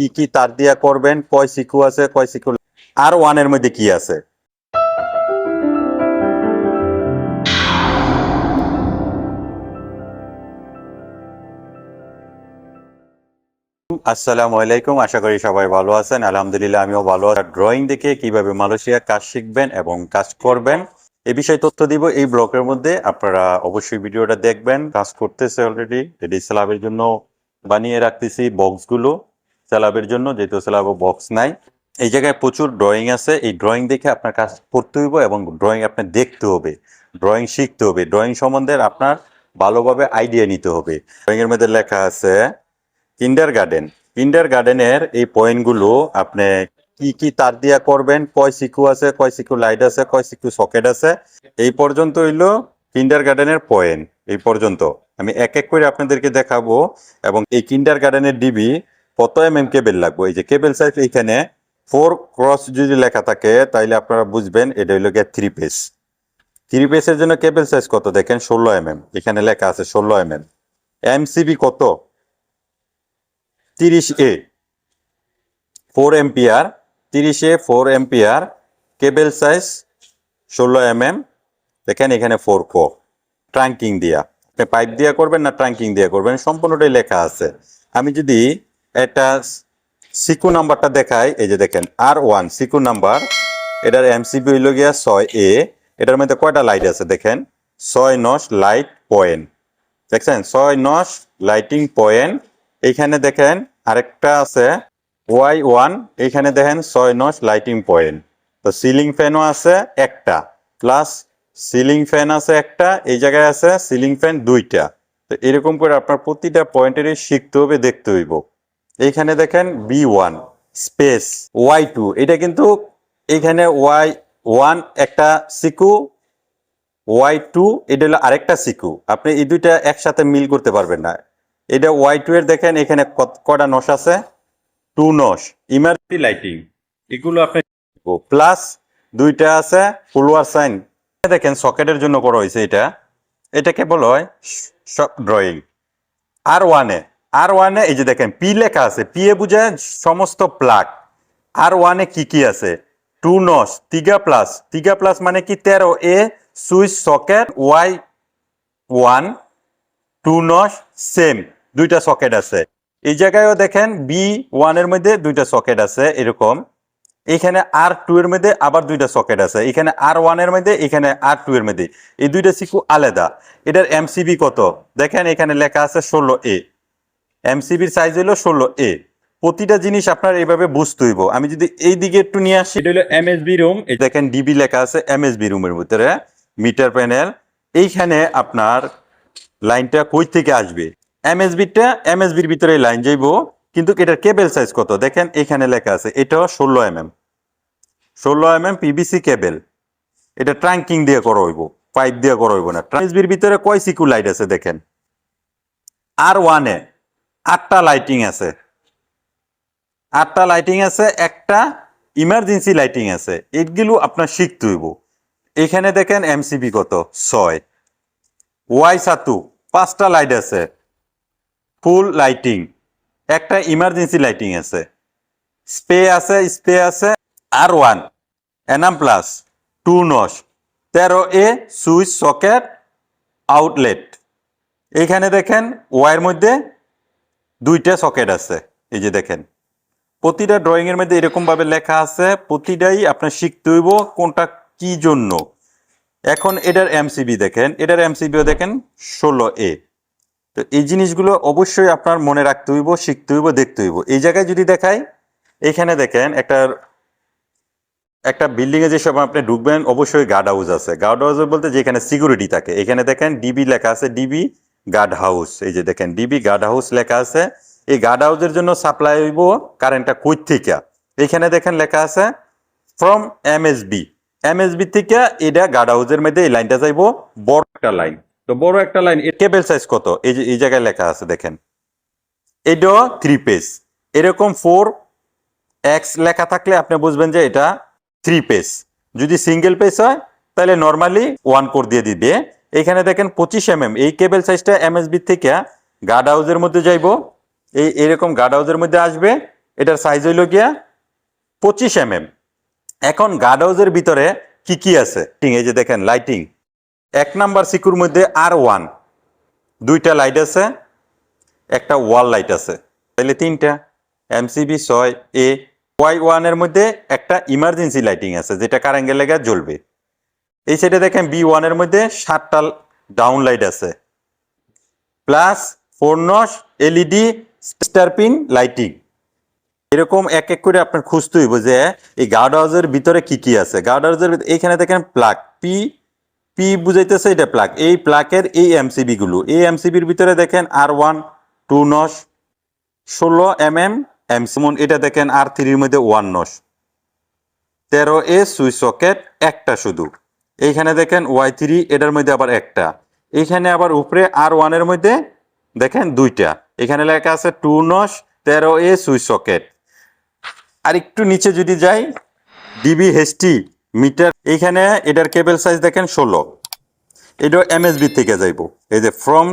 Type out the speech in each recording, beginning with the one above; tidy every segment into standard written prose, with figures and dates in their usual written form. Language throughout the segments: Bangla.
কি কি তার দিয়া করবেন, কয় সিকু আছে, কয় সিকু আর ওয়ানের মধ্যে কি আছে। আসসালামু আলাইকুম, আশা করি সবাই ভালো আছেন। আলহামদুলিল্লাহ আমিও ভালো আছি। ড্রয়িং দেখে কিভাবে মালয়েশিয়া কাজ শিখবেন এবং কাজ করবেন এই বিষয়ে তথ্য দিব এই ব্লগের মধ্যে। আপনারা অবশ্যই ভিডিওটা দেখবেন। কাজ করতেছে অলরেডি, এটি স্ল্যাবের জন্য বানিয়ে রাখতেছি বক্সগুলো, স্ল্যাবের জন্য, যেহেতু স্ল্যাবে বক্স নাই। এই জায়গায় প্রচুর ড্রয়িং আছে, এই ড্রয়িং দেখে আপনার কাজ করতে হইব এবং ড্রয়িং আপনার দেখতে হবে, ড্রয়িং শিখতে হবে, ড্রয়িং সম্বন্ধে আপনার ভালোভাবে আইডিয়া নিতে হবে। ড্রয়িং এর মধ্যে লেখা আছে কিন্ডারগার্ডেনের এই পয়েন্টগুলো আপনি কি কি তার দিয়া করবেন, কয় সিকু আছে, কয় সিকু লাইট আছে, কয় সিকু সকেট আছে, এই পর্যন্ত হইলো কিন্ডারগার্ডেনের পয়েন্ট। এই পর্যন্ত আমি এক এক করে আপনাদেরকে দেখাবো। এবং এই কিন্ডারগার্ডেনের ডিবি কত কেবল লাগবে, এই যে কেবল সাইজ এখানে 4 ক্রস যদি লেখা থাকে তাইলে আপনারা বুঝবেন এটা হইলো গিয়ে 3 পেজ। 3 পেজের জন্য কেবল সাইজ কত দেখেন, 16 এখানে লেখা আছে 16 এমসিবি কত, 30A 4 এম্পিয়ার, 30A 4 এম্পিয়ার, কেবল সাইজ 16 দেখেন এখানে 4 কো। ট্রাঙ্কিং দিয়া আপনি পাইপ দিয়া করবেন না ট্রাঙ্কিং দিয়া করবেন সম্পূর্ণটাই লেখা আছে। আমি যদি একটা সিকু নাম্বারটা দেখাই, এই যে দেখেন R1 সিকু নাম্বার, এটার এমসিবি হইল গিয়া 6A। এটার মধ্যে কয়টা লাইট আছে দেখেন, 6 নস লাইট পয়েন্ট, দেখছেন 6 নস লাইটিং পয়েন্ট। এইখানে দেখেন আরেকটা আছে Y1, এইখানে দেখেন 6 নস লাইটিং পয়েন্ট। তো সিলিং ফ্যানও আছে একটা, প্লাস সিলিং ফ্যান আছে একটা, এই জায়গায় আছে সিলিং ফ্যান 2টা। তো এরকম করে আপনার প্রতিটা পয়েন্টেরই শিখতে হবে, দেখতে হইব। এইখানে দেখেন B1 স্পেস Y2, এটা কিন্তু এইখানে Y1 একটা সিকু, Y2 এটা হলো আরেকটা সিকু, আপনি এই দুইটা একসাথে মিল করতে পারবেন না। এটা Y2 এর দেখেন এখানে কয়টা নস আছে, 2 নস। ইমার্জেন্সি লাইটিং এগুলো আপনি প্লাস 2টা আছে ফুলওয়ার সাইন। দেখেন সকেটের জন্য করা হয়েছে এটা, এটাকে বলা হয় ড্রয়িং। আর ওয়ানে এই যে দেখেন পি লেখা আছে, পি এ বুঝায় সমস্ত প্লাগ। আর ওয়ানে কি কি আছে, 2 নস, তিগা প্লাস মানে কি 13A সুইচ সকেট Y1 2 নস সেম, 2টা সকেট আছে। এই জায়গায়ও দেখেন B1 এর মধ্যে 2টা সকেট আছে এরকম, এখানে R2 এর মধ্যে আবার 2টা সকেট আছে, এখানে R1 এর মধ্যে, এখানে R2 এর মধ্যে, এই 2টা সিকু আলাদা। এটার এমসিবি কত দেখেন এখানে লেখা আছে 16A, এমসিবির সাইজ হলো 16A। প্রতিটা জিনিস আপনার এইভাবে বুঝতে হইব। আমি যদি এই দিকে একটু নিয়ে আসি, এটা হলো এমএসবি রুম, এই দেখেন ডিবি লেখা আছে এমএসবি রুমের ভিতরে মিটার প্যানেল। এইখানে আপনার লাইনটা কই থেকে আসবে, এমএসবির ভিতরে লাইন যাইব, কিন্তু এটার কেবল সাইজ কত দেখেন এখানে লেখা আছে, এটাও 16 পিভিসি কেবল। এটা ট্রাঙ্কিং দিয়ে করা হইব, পাইপ দিয়ে করা হইব না। এমএসবির ভিতরে কয় সিকু লাইট আছে দেখেন, আর ওয়ানে 8টা লাইটিং আছে, 8টা লাইটিং আছে, একটা ইমার্জেন্সি লাইটিং আছে। এগুলো আপনার শিখতে হইব। এখানে দেখেন এমসিবি কত 6, Y7 5টা লাইট আছে ফুল লাইটিং, একটা ইমার্জেন্সি লাইটিং আছে, স্পে আছে। আর1 এনাম প্লাস 2 নস, 13A সুইচ সকেট আউটলেট। এইখানে দেখেন ওয়ার মধ্যে 2টা সকেট আছে, এই যে দেখেন প্রতিটা ড্রয়িং এর মধ্যে এরকম ভাবে লেখা আছে, প্রতিটাই আপনার শিখতে হইব কোনটা কি জন্য। এখন এটার এমসিবি দেখেন, এটার এমসিবিও দেখেন 16A। তো এই জিনিসগুলো অবশ্যই আপনার মনে রাখতে হইব, শিখতে হইব, দেখতে হইব। এই জায়গায় যদি দেখাই, এখানে দেখেন একটা বিল্ডিং এ যে সব আপনি ঢুকবেন অবশ্যই গার্ড হাউস আছে। গার্ড হাউস বলতে যেখানে সিকিউরিটি থাকে, এখানে দেখেন ডিবি লেখা আছে, ডিবি গার্ড হাউস। এই যে দেখেন ডিবি গার্ড হাউস লেখা আছে। এই গার্ড হাউসের জন্য সাপ্লাই হইব কারেন্টটা কই থেকে, এখানে দেখেন লেখা আছে ফ্রম এমএসবি থেকে এটা গার্ড হাউসের মধ্যে এই লাইনটা যাইব, বড় একটা লাইন। তো বড় একটা লাইন, এর কেবল সাইজ কত এই যে এই জায়গায় লেখা আছে দেখেন, এটাও 3 পেজ। এরকম 4X লেখা থাকলে আপনি বুঝবেন যে এটা 3 পেজ। যদি সিঙ্গেল পেজ হয় তাহলে নর্মালি 1 কোর দিয়ে দিবে। এখানে দেখেন 25 এই কেবল সাইজটা এমএসবি থেকে গার্ড হাউসের মধ্যে যাইব, এরকম গার্ড হাউসের মধ্যে আসবে। এটার সাইজ হইল গিয়া 25 mm। এখন গার্ড হাউসের ভিতরে কি কি আছে, এই যে দেখেন লাইটিং, 1 নাম্বার সিকুর মধ্যে R1 2টা লাইট আছে, একটা ওয়াল লাইট আছে, তাহলে 3টা। MCB 6A Y1 এর মধ্যে একটা ইমার্জেন্সি লাইটিং আছে যেটা কারেন্টের লেগে জ্বলবে। এই সাইডে দেখেন B1 এর মধ্যে 7টা ডাউন লাইট আছে, প্লাস 4 নচ LED স্টারপিন লাইটিং। এরকম এক এক করে আপনার খুঁজতে হইব যে এই গার্ড হাউসের ভিতরে কি কি আছে। গার্ড হাউসের এইখানে দেখেন প্লাগ পি পি বুঝাইতেছে এটা প্লাগ, এই প্লাগের এই MCB গুলো, এই MCBর ভিতরে দেখেন R1 2 নচ 16 mm এমসিমন, এটা দেখেন R3 এর মধ্যে 1 নচ 13A সুইচ সকেট একটা শুধু। এইখানে দেখেন Y3 এটার মধ্যে আবার একটা, এইখানে আবার উপরে R1 এর মধ্যে দেখেন 2টা, এখানে লেখা আছে 2 নচ 13A সুইচ সকেট। আর একটু নিচে যদি যাই DBHT মিটার, এইখানে এটার কেবল সাইজ দেখেন 16, এটা MSB থেকে যাইব, এই যে ফ্রম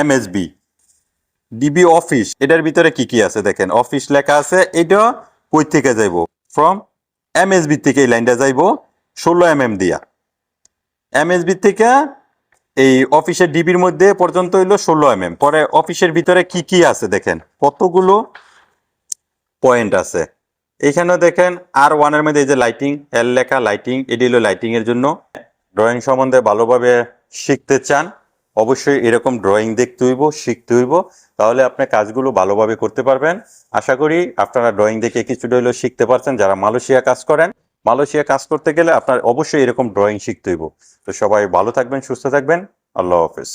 MSB। DB অফিস, এটার ভিতরে কি কি আছে দেখেন, অফিস লেখা আছে, এটা কই থেকে যাইব, ফ্রম MSB থেকে এই লাইনটা যাইব 16 mm দিয়া, MSB থেকে এই অফিসের ডিবির মধ্যে পর্যন্ত হইলো 16 mm। পরে অফিসের ভিতরে কি কি আছে দেখেন, কতগুলো পয়েন্ট আছে। এখানেও দেখেন R1 এর মধ্যে এই যে লাইটিং, L লেখা লাইটিং, এটি হলো লাইটিং এর জন্য। ড্রয়িং সম্বন্ধে ভালোভাবে শিখতে চান, অবশ্যই এরকম ড্রয়িং দেখতে হইব, শিখতে হইব, তাহলে আপনি কাজগুলো ভালোভাবে করতে পারবেন। আশা করি আপনারা ড্রয়িং দেখে কিছুটা হইলেও শিখতে পারছেন। যারা মালয়েশিয়া কাজ করেন, মালয়েশিয়া কাজ করতে গেলে আপনার অবশ্যই এরকম ড্রয়িং শিখতে হইব। তো সবাই ভালো থাকবেন, সুস্থ থাকবেন, আল্লাহ হাফেজ।